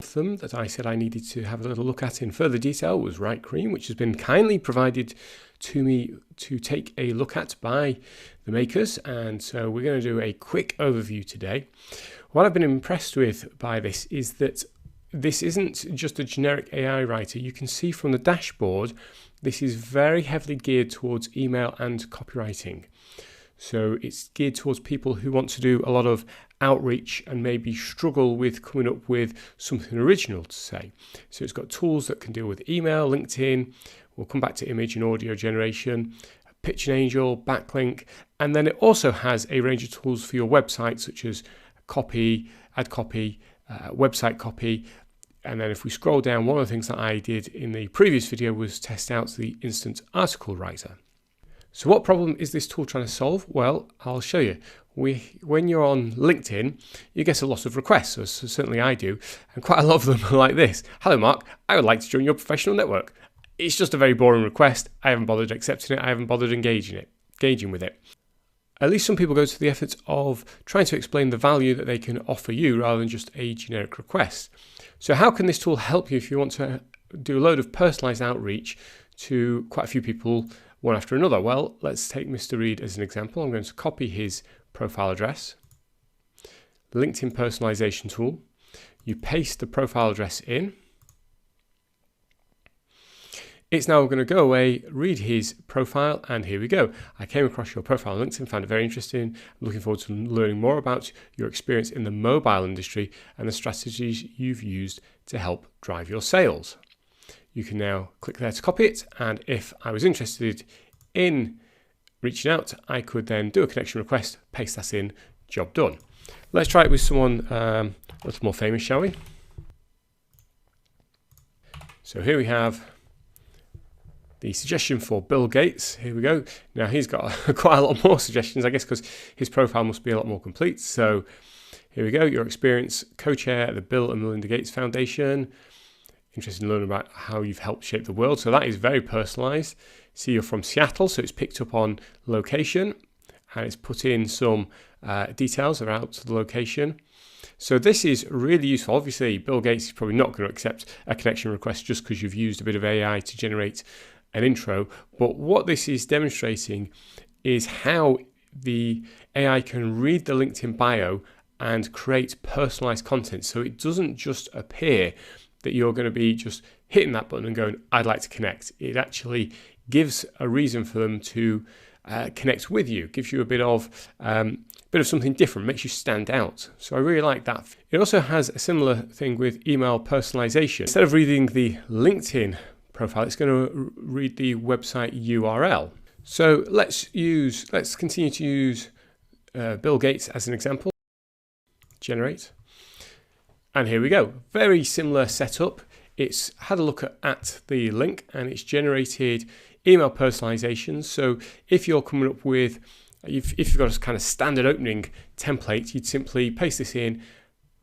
of them that I said I needed to have a little look at in further detail was Writecream, which has been kindly provided to me to take a look at by the makers. And so we're going to do a quick overview today. What I've been impressed with by this is that this isn't just a generic AI writer. You can see from the dashboard, this is very heavily geared towards email and copywriting. So it's geared towards people who want to do a lot of outreach and maybe struggle with coming up with something original to say. So it's got tools that can deal with email, LinkedIn. We'll come back to image and audio generation, Pitch and Angel, backlink. And then it also has a range of tools for your website, such as copy, ad copy, website copy. And then if we scroll down, one of the things that I did in the previous video was test out the instant article writer. So what problem is this tool trying to solve? Well, I'll show you. When you're on LinkedIn, you get a lot of requests, so certainly I do, and quite a lot of them are like this. Hello Mark, I would like to join your professional network. It's just a very boring request. I haven't bothered accepting it. I haven't bothered engaging with it. At least some people go to the effort of trying to explain the value that they can offer you rather than just a generic request. So how can this tool help you if you want to do a load of personalized outreach to quite a few people one after another? Well, let's take Mr. Reed as an example. I'm going to copy his profile address, LinkedIn personalization tool. You paste the profile address in. It's now going to go away, read his profile, and here we go. I came across your profile on LinkedIn, found it very interesting. I'm looking forward to learning more about your experience in the mobile industry and the strategies you've used to help drive your sales. You can now click there to copy it, and if I was interested in reaching out, I could then do a connection request, paste that in, job done. Let's try it with someone a little more famous, shall we? So here we have the suggestion for Bill Gates. Here we go. Now he's got quite a lot more suggestions, I guess, because his profile must be a lot more complete. So here we go. Your experience, co-chair at the Bill and Melinda Gates Foundation. Interested in learning about how you've helped shape the world. So that is very personalized. See, you're from Seattle, so it's picked up on location and it's put in some details about the location. So this is really useful. Obviously, Bill Gates is probably not going to accept a connection request just because you've used a bit of AI to generate an intro. But what this is demonstrating is how the AI can read the LinkedIn bio and create personalized content. So it doesn't just appear that you're going to be just hitting that button and going, I'd like to connect. It actually gives a reason for them to connect with you, gives you a bit of something different, makes you stand out. So I really like that. It also has a similar thing with email personalization. Instead of reading the LinkedIn profile, it's going to read the website URL. So let's continue to use Bill Gates as an example. Generate. And here we go. Very similar setup. It's had a look at the link and it's generated email personalizations. So if you're coming up with, if you've got a kind of standard opening template, you'd simply paste this in,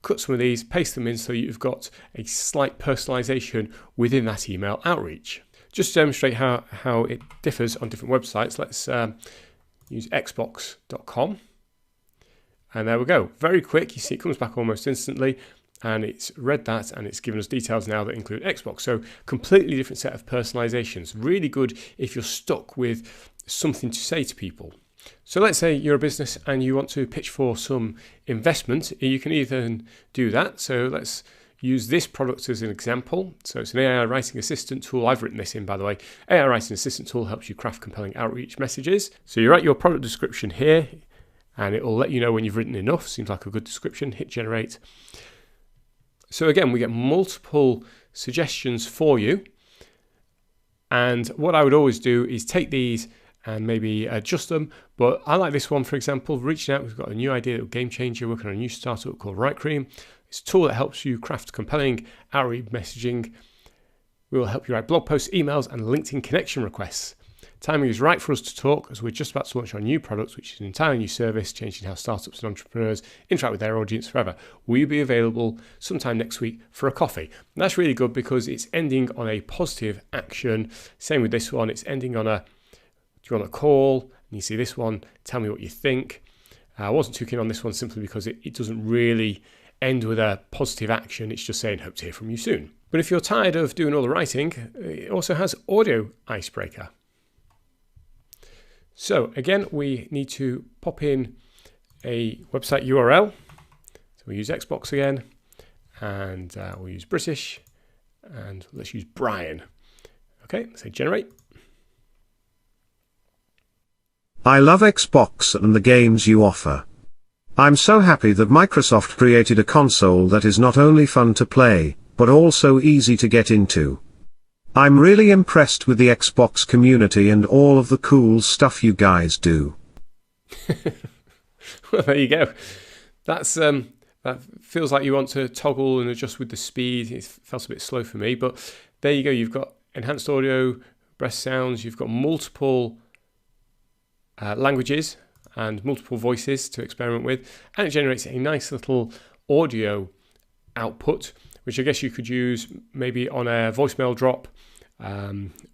cut some of these, paste them in so you've got a slight personalization within that email outreach. Just to demonstrate how it differs on different websites, let's use xbox.com. And there we go. Very quick. You see it comes back almost instantly. And it's read that and it's given us details now that include Xbox. So completely different set of personalizations. Really good if you're stuck with something to say to people. So let's say you're a business and you want to pitch for some investment. You can either do that. So let's use this product as an example. So it's an AI writing assistant tool. I've written this in, by the way. AI writing assistant tool helps you craft compelling outreach messages. So you write your product description here and it will let you know when you've written enough. Seems like a good description. Hit generate. So again, we get multiple suggestions for you. And what I would always do is take these and maybe adjust them. But I like this one, for example, reaching out. We've got a new idea, a game changer, working on a new startup called Writecream. It's a tool that helps you craft compelling outreach messaging. We will help you write blog posts, emails, and LinkedIn connection requests. Timing is right for us to talk as we're just about to launch our new product, which is an entirely new service, changing how startups and entrepreneurs interact with their audience forever. Will you be available sometime next week for a coffee? And that's really good because it's ending on a positive action. Same with this one. It's ending on a, do you want a call? And you see this one, tell me what you think. I wasn't too keen on this one simply because it doesn't really end with a positive action. It's just saying, hope to hear from you soon. But if you're tired of doing all the writing, it also has audio icebreaker. So again, we need to pop in a website URL. So we'll use Xbox again, and we'll use British, and let's use Brian. Okay, let's say generate. I love Xbox and the games you offer. I'm so happy that Microsoft created a console that is not only fun to play, but also easy to get into. I'm really impressed with the Xbox community and all of the cool stuff you guys do. Well, there you go. That's that feels like you want to toggle and adjust with the speed. It felt a bit slow for me, but there you go. You've got enhanced audio, breast sounds. You've got multiple languages and multiple voices to experiment with, and it generates a nice little audio output, which I guess you could use maybe on a voicemail drop,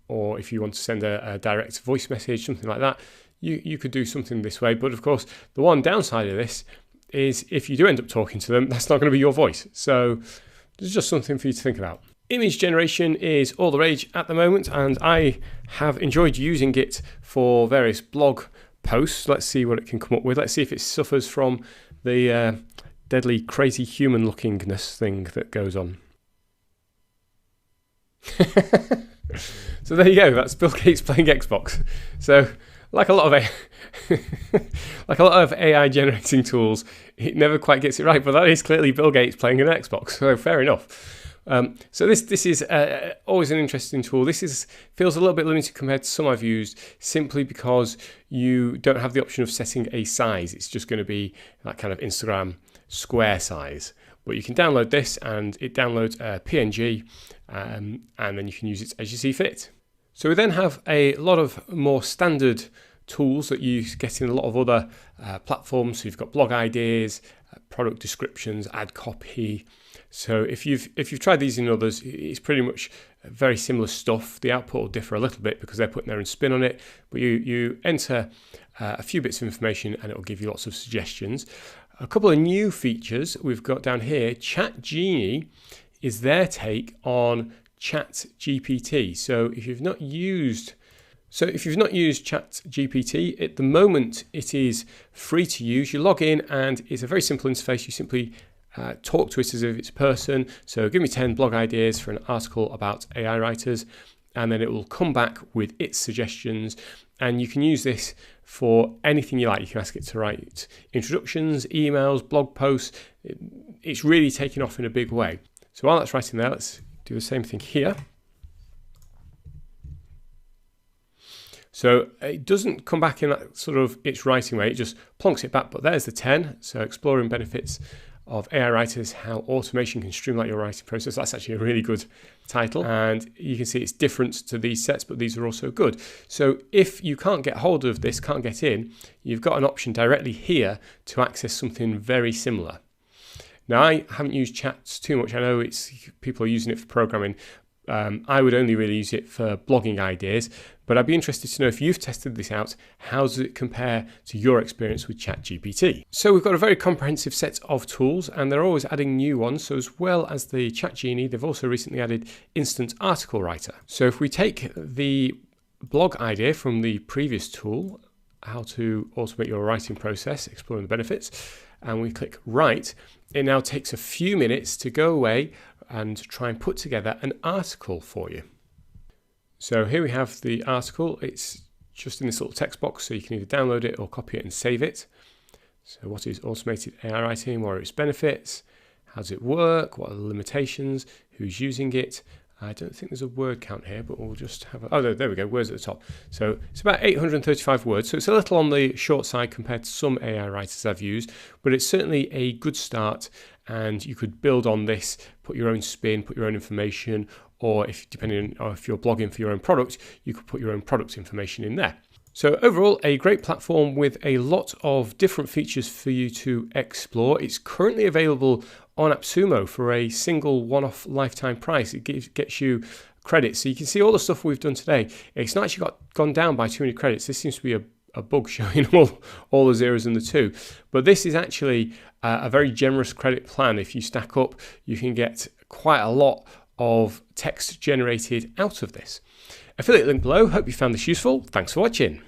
or if you want to send a direct voice message, something like that. You could do something this way, but of course the one downside of this is if you do end up talking to them, that's not going to be your voice. So there's just something for you to think about. Image generation is all the rage at the moment, and I have enjoyed using it for various blog posts. Let's see what it can come up with. Let's see if it suffers from the deadly crazy human lookingness thing that goes on. So there you go, that's Bill Gates playing Xbox. So like a lot of AI generating tools, it never quite gets it right, but that is clearly Bill Gates playing an Xbox, so fair enough. So this is always an interesting tool. This feels a little bit limited compared to some I've used, simply because you don't have the option of setting a size. It's just going to be that kind of Instagram square size. But you can download this, and it downloads a PNG, and then you can use it as you see fit. So we then have a lot of more standard tools that you get in a lot of other platforms. So you've got blog ideas, product descriptions, ad copy. So if you've tried these in others, it's pretty much very similar stuff. The output will differ a little bit because they're putting their own spin on it, but you enter a few bits of information and it will give you lots of suggestions. A couple of new features we've got down here. ChatGenie is their take on ChatGPT. So if you've not used ChatGPT, at the moment it is free to use. You log in and it's a very simple interface. You simply talk to it as if it's a person. So give me 10 blog ideas for an article about AI writers, and then it will come back with its suggestions. And you can use this for anything you like. You can ask it to write introductions, emails, blog posts. It's really taken off in a big way. So while that's writing there, let's do the same thing here. So it doesn't come back in that sort of its writing way, it just plonks it back. But there's the 10. So exploring benefits of AI writers, how automation can streamline your writing process. That's actually a really good title. And you can see it's different to these sets, but these are also good. So if you can't get hold of this, can't get in, you've got an option directly here to access something very similar. Now, I haven't used chats too much. I know people are using it for programming. I would only really use it for blogging ideas, but I'd be interested to know if you've tested this out. How does it compare to your experience with ChatGPT? So we've got a very comprehensive set of tools, and they're always adding new ones. So as well as the ChatGenie, they've also recently added Instant Article Writer. So if we take the blog idea from the previous tool, how to automate your writing process, exploring the benefits, and we click write, it now takes a few minutes to go away and try and put together an article for you. So here we have the article. It's just in this little text box, so you can either download it or copy it and save it. So what is automated AI writing? What are its benefits? How does it work? What are the limitations? Who's using it? I don't think there's a word count here, but we'll just have there we go, words at the top. So it's about 835 words, so it's a little on the short side compared to some AI writers I've used, but it's certainly a good start, and you could build on this, put your own spin, put your own information, or depending on if you're blogging for your own product, you could put your own product information in there. So overall, a great platform with a lot of different features for you to explore. It's currently available on AppSumo for a single one-off lifetime price. It gets you credits. So you can see all the stuff we've done today. It's not actually gone down by too many credits. This seems to be a bug showing all the zeros and the 2. But this is actually a very generous credit plan. If you stack up, you can get quite a lot of text generated out of this. Affiliate link below. Hope you found this useful. Thanks for watching.